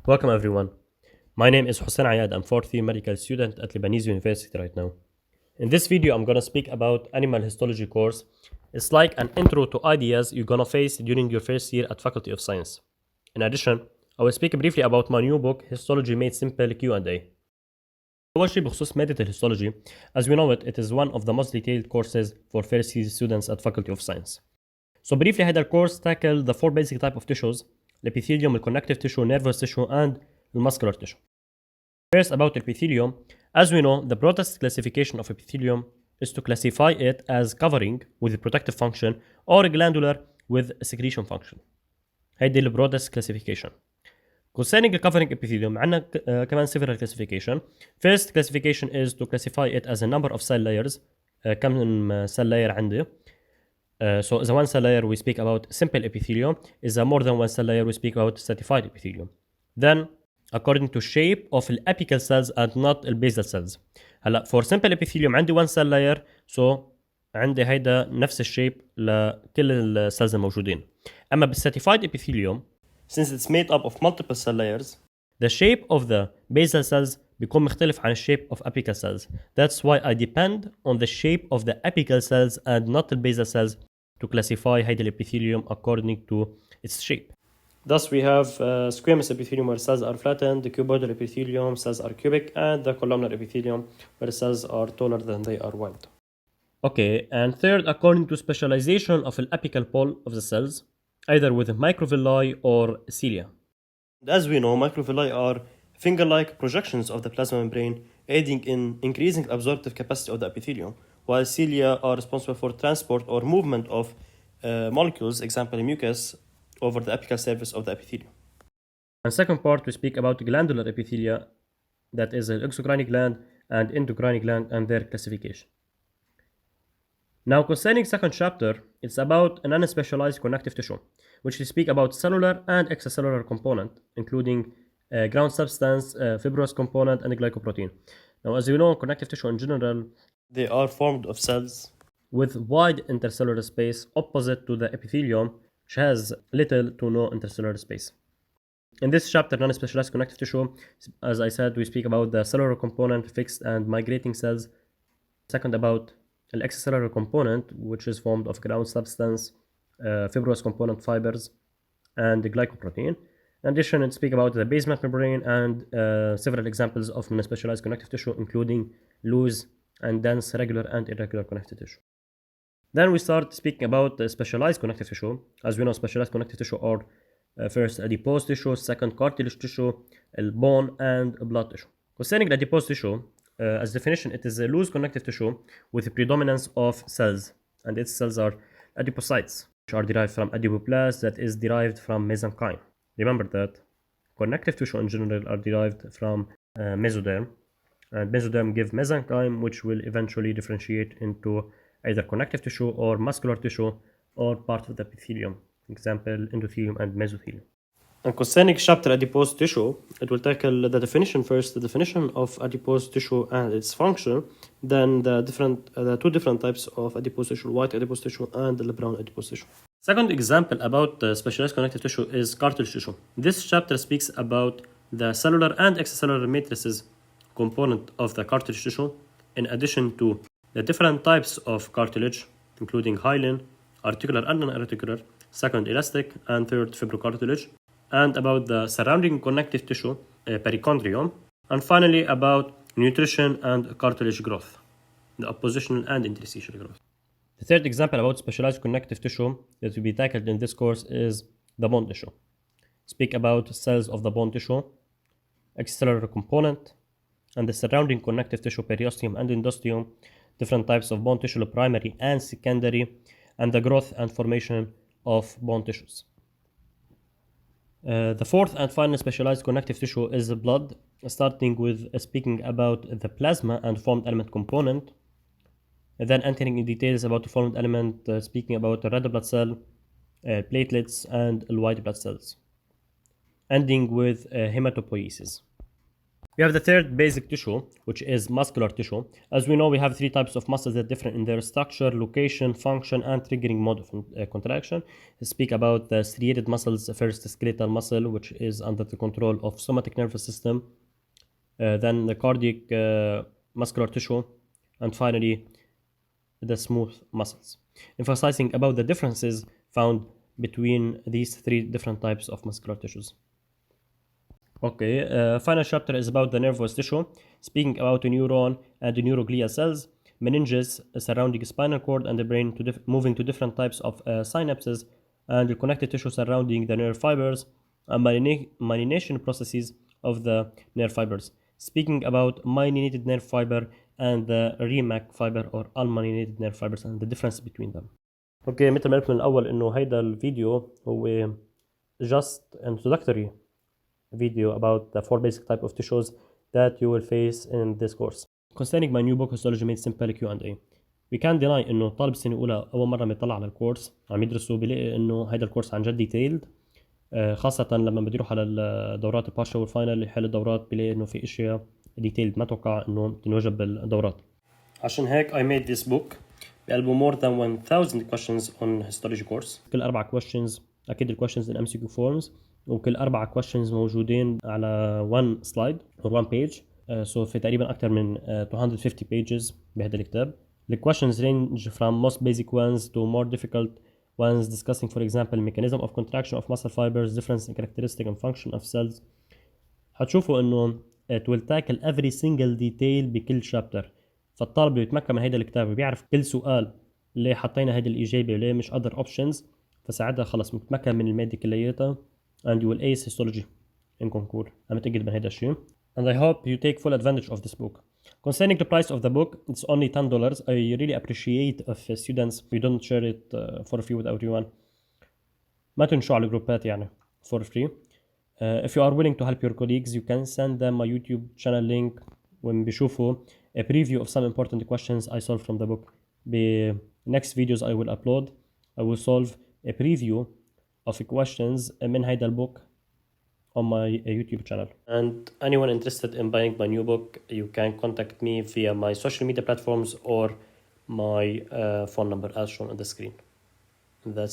Welcome everyone. My name is Hussein Ayad. I'm fourth year medical student at Lebanese University right now. In this video, I'm gonna speak about animal histology course. It's like an intro to ideas you're gonna face during your first year at Faculty of Science. In addition, I will speak briefly about my new book, Histology Made Simple Q&A. أول شيء بخصوص مادة الهistology, as we know it is one of the most detailed courses for first year students at Faculty of Science. So briefly, هذا الكورس tackle the four basic type of tissues: الepithelium, connective tissue, nervous tissue, and muscular tissue. First, about epithelium, as we know, the broadest classification of epithelium is to classify it as covering with protective function or glandular with secretion function. هيدي the broadest classification. Concerning the covering epithelium, عندنا كمان several classification. First classification is to classify it as a number of cell layers. كم cell layer عندي. So as a one cell layer we speak about simple epithelium. Is a more than one cell layer we speak about stratified epithelium. Then according to shape of the apical cells and not the basal cells. هلا for simple epithelium عندي one cell layer, so عندي هيدا نفس الشيب لكل السيلز الموجودين. اما بالstratified epithelium, since it's made up of multiple cell layers, the shape of the basal cells بيكون مختلف عن shape of apical cells. That's why I depend on the shape of the apical cells and not the basal cells to classify هيدا الepithelium according to its shape. Thus we have squamous epithelium where cells are flattened, the cuboidal epithelium cells are cubic, and the columnar epithelium where cells are taller than they are wide. Okay, and third, according to specialization of the apical pole of the cells, either with microvilli or cilia. As we know, microvilli are finger-like projections of the plasma membrane, aiding in increasing absorptive capacity of the epithelium, while cilia are responsible for transport or movement of molecules, example mucus, over the apical surface of the epithelium. And second part, we speak about glandular epithelia, that is the exocrine gland and endocrine gland and their classification. Now concerning second chapter, it's about an unspecialized connective tissue, which we speak about cellular and extracellular component, including ground substance, fibrous component, and glycoprotein. Now as you know, connective tissue in general, they are formed of cells with wide intercellular space opposite to the epithelium, which has little to no intercellular space. In this chapter, non-specialized connective tissue, as I said, we speak about the cellular component, fixed and migrating cells. Second, about the extracellular component, which is formed of ground substance, fibrous component fibers, and the glycoprotein. In addition, it speaks about the basement membrane and several examples of non-specialized connective tissue, including loose and dense, regular and irregular connective tissue. Then we start speaking about the specialized connective tissue. As we know, specialized connective tissue are first adipose tissue, second cartilage tissue, bone, and blood tissue. Concerning the adipose tissue, as definition, it is a loose connective tissue with a predominance of cells, and its cells are adipocytes, which are derived from adipoblast, that is derived from mesenchyme. Remember that connective tissue in general are derived from mesoderm, and mesoderm give mesenchyme, which will eventually differentiate into either connective tissue or muscular tissue or part of the epithelium, example endothelium and mesothelium. And concerning chapter adipose tissue, it will tackle the definition first, the definition of adipose tissue and its function, then the two different types of adipose tissue, white adipose tissue and the brown adipose tissue. Second example about specialized connective tissue is cartilage tissue. This chapter speaks about the cellular and extracellular matrices component of the cartilage tissue, in addition to the different types of cartilage, including hyaline, articular and non-articular, second elastic, and third fibrocartilage, and about the surrounding connective tissue, perichondrium, and finally about nutrition and cartilage growth, the oppositional and interstitial growth. The third example about specialized connective tissue that will be tackled in this course is the bone tissue. Speak about cells of the bone tissue, extracellular component, and the surrounding connective tissue, periosteum and endosteum, different types of bone tissue, primary and secondary, and the growth and formation of bone tissues. The fourth and final specialized connective tissue is the blood, starting with speaking about the plasma and formed element component, and then entering in details about the formed element, speaking about the red blood cell, platelets, and white blood cells, ending with hematopoiesis. We have the third basic tissue, which is muscular tissue. As we know, we have three types of muscles that differ in their structure, location, function, and triggering mode of contraction. We speak about the striated muscles. First, skeletal muscle, which is under the control of somatic nervous system. Then the cardiac muscular tissue, and finally the smooth muscles. Emphasizing about the differences found between these three different types of muscular tissues. Okay, final chapter is about the nervous tissue, speaking about the neuron and the neuroglial cells, meninges surrounding spinal cord and the brain moving to different types of synapses, and the connective tissue surrounding the nerve fibers, and myelination processes of the nerve fibers. Speaking about myelinated nerve fiber and the ريماك fiber or unmyelinated nerve fibers and the difference between them. اوكي مثل ما قلت من الاول انه هيدا الفيديو هو just introductory video about the four basic type of tissues that you will face in this course. Concerning my new book Histology Made Simple Q&A. We can't deny انه طالب السنه الاولى اول مره بيطلع على الكورس عم يدرسه بيلاقي انه هيدا الكورس عن جد ديتيلد، خاصة لما بده يروح على الدورات البارشل والفاينل يحل الدورات بيلاقي انه في اشياء ديتيلد ما توقع انه تنوجد بالدورات. عشان هيك I made this book بقلبه more than 1000 questions on histology course. كل 4 questions اكيد الكويشنز in MCQ forms، وكل 4 questions موجودين على one slide or one page. So في تقريبا أكثر من 250 pages بهذا الكتاب. The questions range from most basic ones to more difficult ones discussing for example mechanism of contraction of muscle fibers, difference in characteristic and function of cells. هتشوفوا إنه it will tackle every single detail بكل chapter. فالطالب اللي يتمكن من هذا الكتاب وبيعرف كل سؤال ليه حطينا هذه الإجابة وليه مش other options، فساعتها خلص متمكن من المادة كلياتها and you will ace histology in concour. أنا متأكد من هذا الشيء. And I hope you take full advantage of this book. Concerning the price of the book, it's only $10. I really appreciate if students you don't share it for free with everyone. ما تنشوا على الجروبات يعني for free. If you are willing to help your colleagues, you can send them my YouTube channel link when بيشوفوا a preview of some important questions I solved from the book. The next videos I will upload, I will solve a preview of questions من هيدا البوك on my YouTube channel. And anyone interested in buying my new book, you can contact me via my social media platforms or my phone number as shown on the screen. That's it.